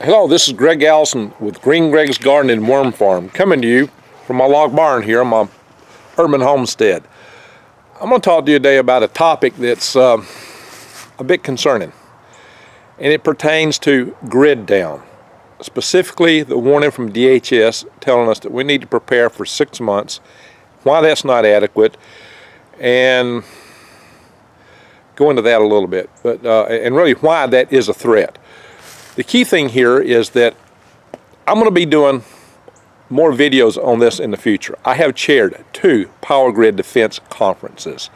Hello, this is Greg Allison with Green Greg's Garden and Worm Farm, coming to you from my log barn here on my urban homestead. I'm going to talk to you today about a topic that's a bit concerning, and it pertains to grid down. Specifically, the warning from DHS telling us that we need to prepare for 6 months, why that's not adequate, and go into that a little bit, but and really why that is a threat. The key thing here is that I'm going to be doing more videos on this in the future. I have chaired 2 power grid defense conferences.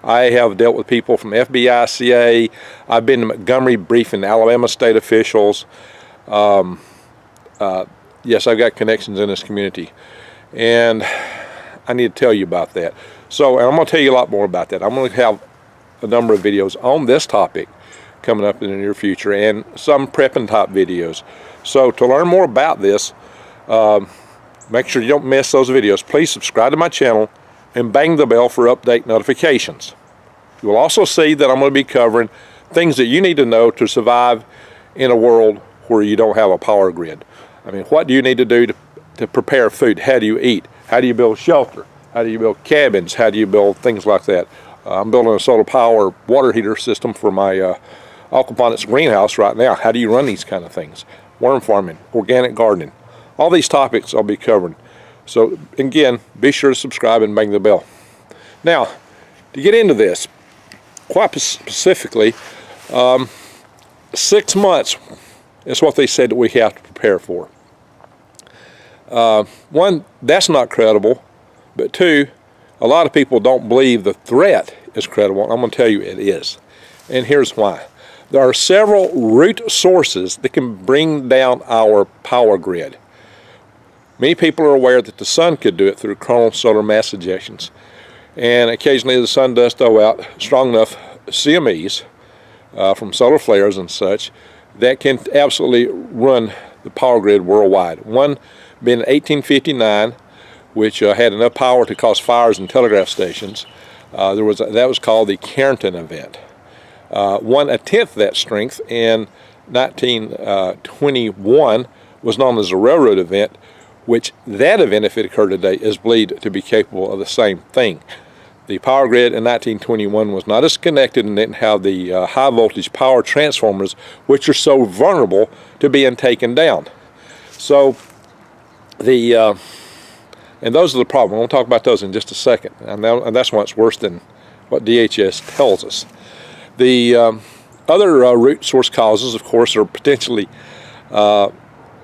I have dealt with people from FBICA. I've been to Montgomery briefing Alabama state officials. Yes, I've got connections in this community, and I need to tell you about that. So I'm going to tell you a lot more about that. I'm going to have a number of videos on this topic coming up in the near future, and some prepping type videos. So to learn more about this, make sure you don't miss those videos. Please subscribe to my channel and bang the bell for update notifications. You will also see that I'm going to be covering things that you need to know to survive in a world where you don't have a power grid. I mean, what do you need to do to prepare food? How do you eat? How do you build shelter? How do you build cabins? How do you build things like that? I'm building a solar power water heater system for my aquaponics greenhouse right now. How do you run these kind of things? Worm farming, organic gardening, all these topics I'll be covering. So again, be sure to subscribe and bang the bell. Now, to get into this, quite specifically, 6 months is what they said that we have to prepare for. One, that's not credible, but 2, a lot of people don't believe the threat is credible. I'm going to tell you it is, and here's why. There are several root sources that can bring down our power grid. Many people are aware that the sun could do it through coronal solar mass ejections, and occasionally the sun does throw out strong enough CMEs from solar flares and such that can absolutely run the power grid worldwide. One being 1859, which had enough power to cause fires in telegraph stations. That was called the Carrington event. 1/10 that strength in 1921 was known as a railroad event, which that event, if it occurred today, is believed to be capable of the same thing. The power grid in 1921 was not as connected and didn't have the high voltage power transformers, which are so vulnerable to being taken down. So and those are the problem. We'll talk about those in just a second, and that's why it's worse than what DHS tells us. The other root source causes, of course, are potentially an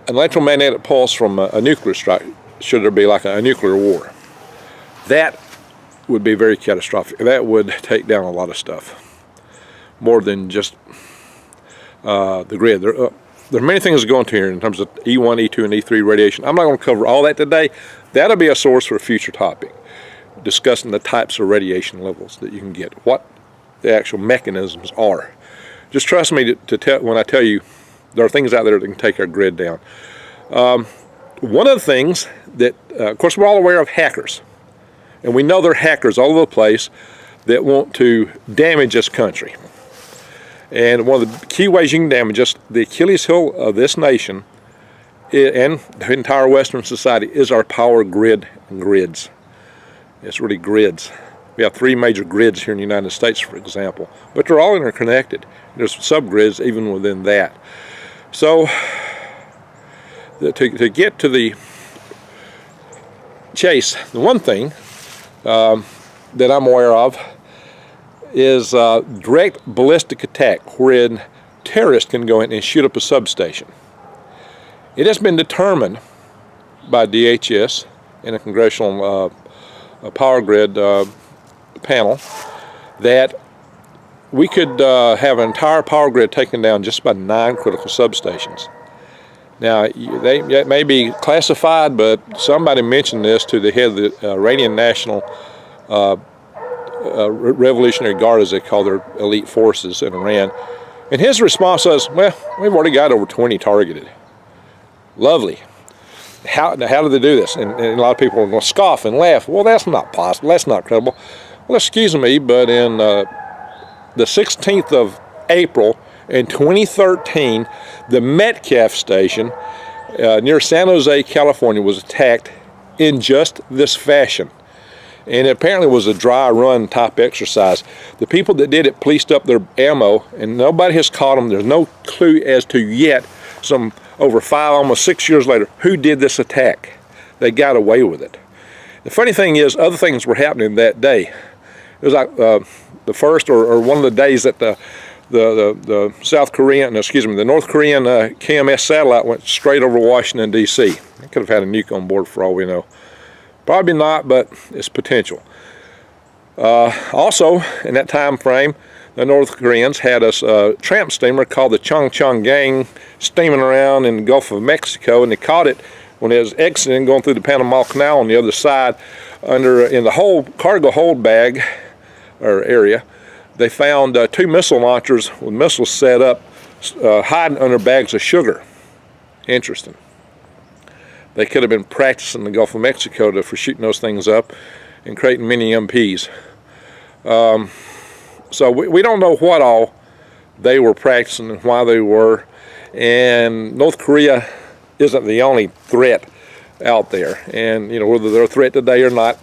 electromagnetic pulse from a nuclear strike, should there be like a nuclear war. That would be very catastrophic. That would take down a lot of stuff, more than just the grid. There are many things to go into here in terms of E1, E2, and E3 radiation. I'm not going to cover all that today. That'll be a source for a future topic, discussing the types of radiation levels that you can get, what the actual mechanisms are. Just trust me to tell when I tell you there are things out there that can take our grid down. One of the things that, of course, we're all aware of hackers, and we know there are hackers all over the place that want to damage this country. And one of the key ways you can damage us, the Achilles heel of this nation and the entire Western society, is our power grid and grids. It's really grids. We have 3 major grids here in the United States, for example, but they're all interconnected. There's subgrids even within that. So to get to the chase, the one thing that I'm aware of is direct ballistic attack, wherein terrorists can go in and shoot up a substation. It has been determined by DHS and a congressional power grid panel that we could have an entire power grid taken down just by 9 critical substations. Now, that may be classified, but somebody mentioned this to the head of the Iranian National Revolutionary Guard, as they call their elite forces in Iran, and his response was, well, we've already got over 20 targeted. Lovely. How do they do this? And a lot of people are going to scoff and laugh. Well, that's not possible. That's not credible. Well, excuse me, but in the 16th of April In 2013, the Metcalf station near San Jose, California, was attacked in just this fashion. And it apparently was a dry run type exercise. The people that did it policed up their ammo, and nobody has caught them. There's no clue as to yet, some over 5, almost 6 years later, who did this attack. They got away with it. The funny thing is, other things were happening that day. It was like the first or one of the days that the North Korean KMS satellite went straight over Washington, D.C. They could have had a nuke on board for all we know. Probably not, but it's potential. Also, in that time frame, the North Koreans had a tramp steamer called the Chongqing steaming around in the Gulf of Mexico, and they caught it when it was exiting, going through the Panama Canal on the other side. In the whole cargo hold bag or area, they found 2 missile launchers with missiles set up, hiding under bags of sugar. Interesting. They could have been practicing in the Gulf of Mexico for shooting those things up and creating mini MPs. So we don't know what all they were practicing and why they were. And North Korea isn't the only threat out there. And whether they're a threat today or not,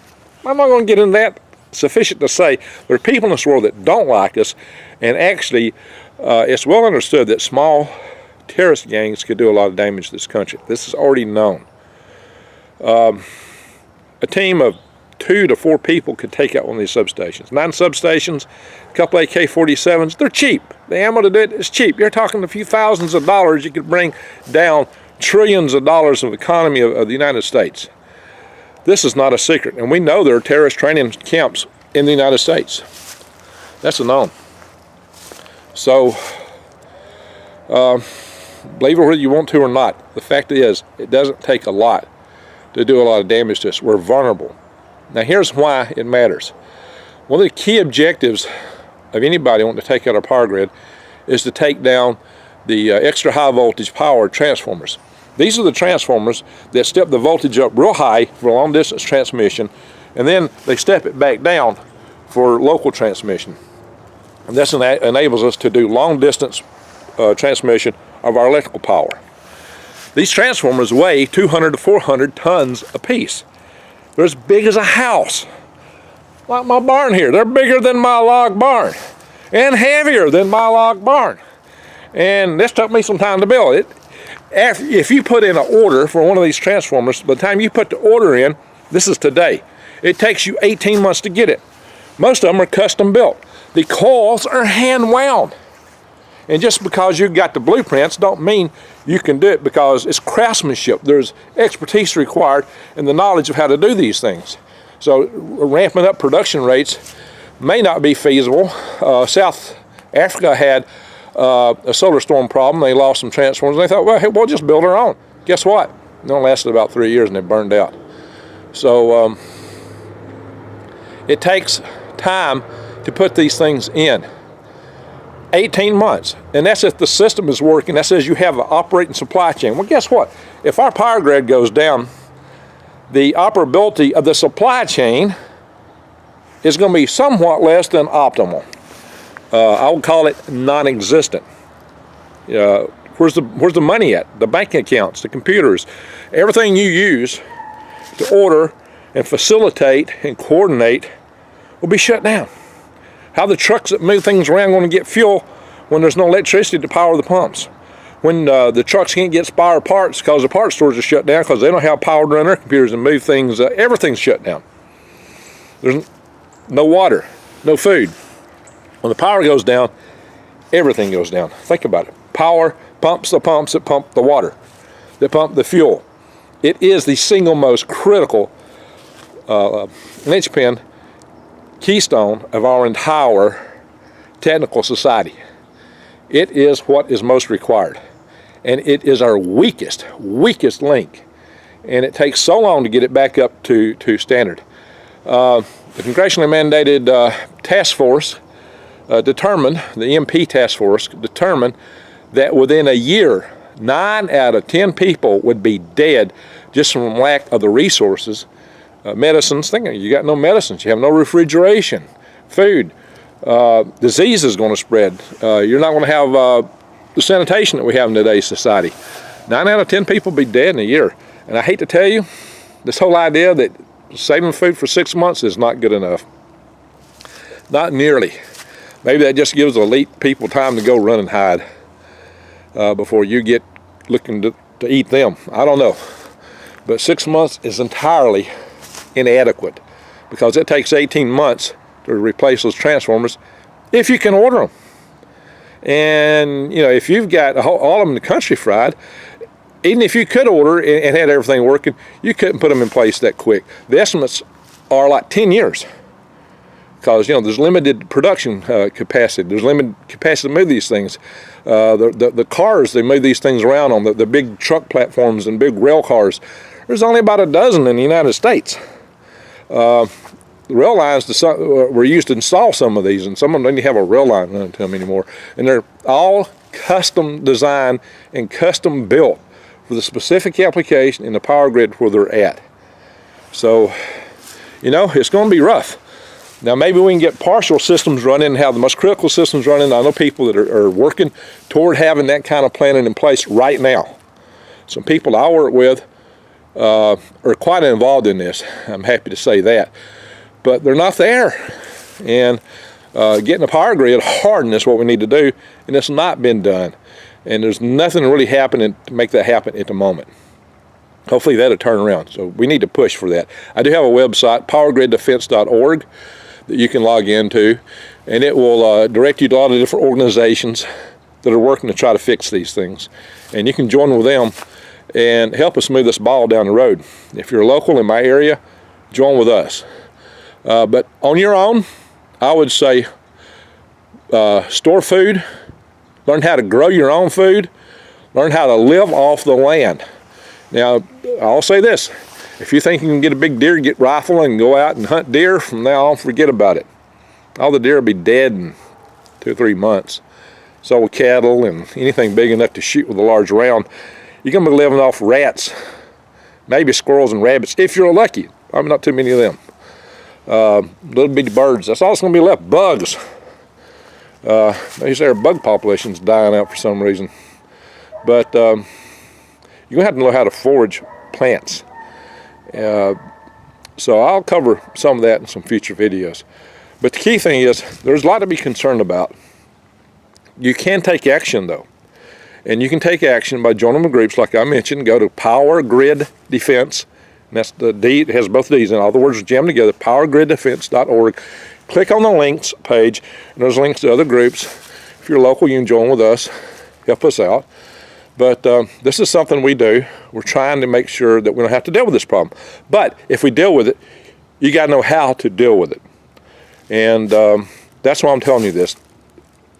I'm not going to get into that. Sufficient to say there are people in this world that don't like us, and actually it's well understood that small terrorist gangs could do a lot of damage to this country. This is already known. A team of 2 to 4 people could take out one of these substations. 9 substations, a couple AK-47s, they're cheap. The ammo to do it is cheap. You're talking a few thousands of dollars. You could bring down trillions of dollars of the economy of the United States. This is not a secret, and we know there are terrorist training camps in the United States. That's a known. So, believe it whether you want to or not, the fact is, it doesn't take a lot to do a lot of damage to us. We're vulnerable. Now here's why it matters. One of the key objectives of anybody wanting to take out our power grid is to take down the extra high voltage power transformers. These are the transformers that step the voltage up real high for long distance transmission, and then they step it back down for local transmission. And this enables us to do long distance transmission of our electrical power. These transformers weigh 200 to 400 tons apiece. They're as big as a house. Like my barn here. They're bigger than my log barn and heavier than my log barn. And this took me some time to build it. If you put in an order for one of these transformers, by the time you put the order in, this is today, it takes you 18 months to get it. Most of them are custom built. The coils are hand wound. And just because you've got the blueprints don't mean you can do it, because it's craftsmanship. There's expertise required and the knowledge of how to do these things. So ramping up production rates may not be feasible. South Africa had a solar storm problem. They lost some transformers, and they thought, well, hey, we'll just build our own. Guess what? It only lasted about 3 years and they burned out. So it takes time to put these things in. 18 months, and that's if the system is working. That says you have an operating supply chain. Well, guess what? If our power grid goes down, the operability of the supply chain is going to be somewhat less than optimal. I would call it non-existent. Where's the money at? The banking accounts, the computers, everything you use to order and facilitate and coordinate will be shut down. How the trucks that move things around going to get fuel when there's no electricity to power the pumps? When the trucks can't get spare parts because the parts stores are shut down because they don't have power to run their computers and move things, everything's shut down. There's no water, no food. When the power goes down, everything goes down. Think about it. Power pumps the pumps that pump the water, that pump the fuel. It is the single most critical linchpin, keystone of our entire technical society. It is what is most required, and it is our weakest link, and it takes so long to get it back up to standard. The congressionally mandated task force determined, the MP task force determined that within a year 9 out of 10 people would be dead just from lack of the resources. Medicines, you got no medicines, you have no refrigeration, food, disease is going to spread. You're not going to have the sanitation that we have in today's society. 9 out of 10 people be dead in a year. And I hate to tell you, this whole idea that saving food for 6 months is not good enough. Not nearly. Maybe that just gives elite people time to go run and hide before you get looking to eat them. I don't know. But 6 months is entirely inadequate because it takes 18 months to replace those transformers if you can order them. And you know, if you've got all of them in the country fried, even if you could order and had everything working, you couldn't put them in place that quick. The estimates are like 10 years because, you know, there's limited production capacity. There's limited capacity to move these things. The cars, they move these things around on the big truck platforms and big rail cars. There's only about a dozen in the United States. The rail lines were used to install some of these, and some of them don't even have a rail line running to them anymore. And they're all custom designed and custom built for the specific application in the power grid where they're at. So, you know, it's going to be rough. Now, maybe we can get partial systems running and have the most critical systems running. I know people that are working toward having that kind of planning in place right now. Some people I work with are quite involved in this. I'm happy to say that. But they're not there. And getting the power grid hardened is what we need to do, and it's not been done. And there's nothing really happening to make that happen at the moment. Hopefully that'll turn around. So we need to push for that. I do have a website, powergriddefense.org, that you can log into, and it will direct you to a lot of different organizations that are working to try to fix these things. And you can join with them and help us move this ball down the road. If you're local in my area, join with us. But on your own, I would say store food, learn how to grow your own food, learn how to live off the land. Now, I'll say this, if you think you can get a big deer, get rifle and go out and hunt deer, from now on, forget about it. All the deer will be dead in 2 or 3 months. So will cattle and anything big enough to shoot with a large round. You're going to be living off rats, maybe squirrels and rabbits, if you're lucky. Probably not too many of them. Little bitty birds, that's all that's going to be left. Bugs. They say our bug population's dying out for some reason. But you're going to have to know how to forage plants. So I'll cover some of that in some future videos. But the key thing is, there's a lot to be concerned about. You can take action though. And you can take action by joining the groups like I mentioned. Go to Power Grid Defense. And that's the D, it has both D's in all the words jammed together, powergriddefense.org. Click on the links page, and there's links to other groups. If you're local, you can join with us, help us out. But this is something we do. We're trying to make sure that we don't have to deal with this problem. But if we deal with it, you got to know how to deal with it. And that's why I'm telling you this.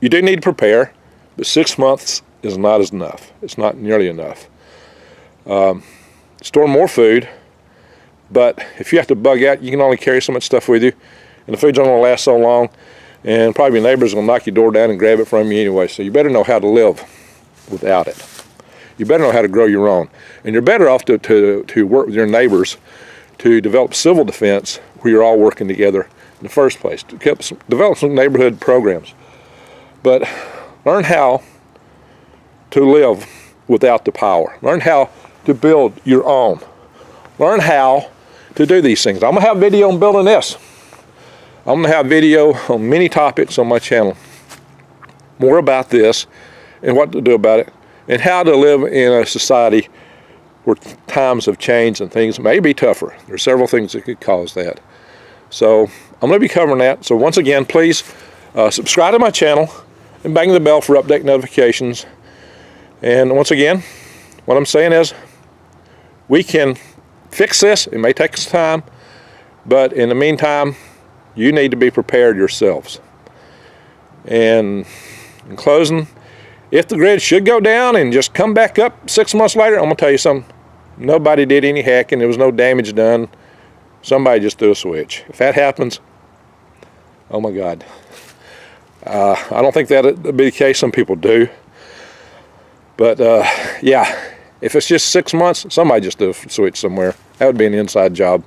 You do need to prepare, but 6 months is not enough. It's not nearly enough. Store more food. But if you have to bug out, you can only carry so much stuff with you. And the food's only going to last so long. And probably your neighbor's going to knock your door down and grab it from you anyway. So you better know how to live without it. You better know how to grow your own. And you're better off to work with your neighbors to develop civil defense where you're all working together in the first place. To develop some neighborhood programs. But learn how to live without the power. Learn how to build your own. Learn how to do these things. I'm going to have a video on building this. I'm going to have video on many topics on my channel. More about this and what to do about it and how to live in a society where times have changed and things may be tougher. There's several things that could cause that. So I'm going to be covering that. So once again, please subscribe to my channel and bang the bell for update notifications. And once again, what I'm saying is we can fix this. It may take us time, but in the meantime, you need to be prepared yourselves. And in closing, if the grid should go down and just come back up 6 months later, I'm going to tell you something. Nobody did any hacking. There was no damage done. Somebody just threw a switch. If that happens, oh my God. I don't think that would be the case. Some people do. But yeah, if it's just 6 months, somebody just threw a switch somewhere. That would be an inside job.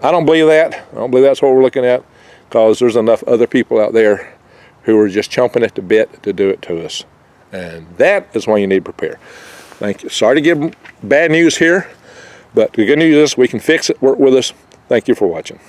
I don't believe that. I don't believe that's what we're looking at, because there's enough other people out there who are just chomping at the bit to do it to us. And that is why you need to prepare. Thank you. Sorry to give bad news here, but the good news is we can fix it. Work with us. Thank you for watching.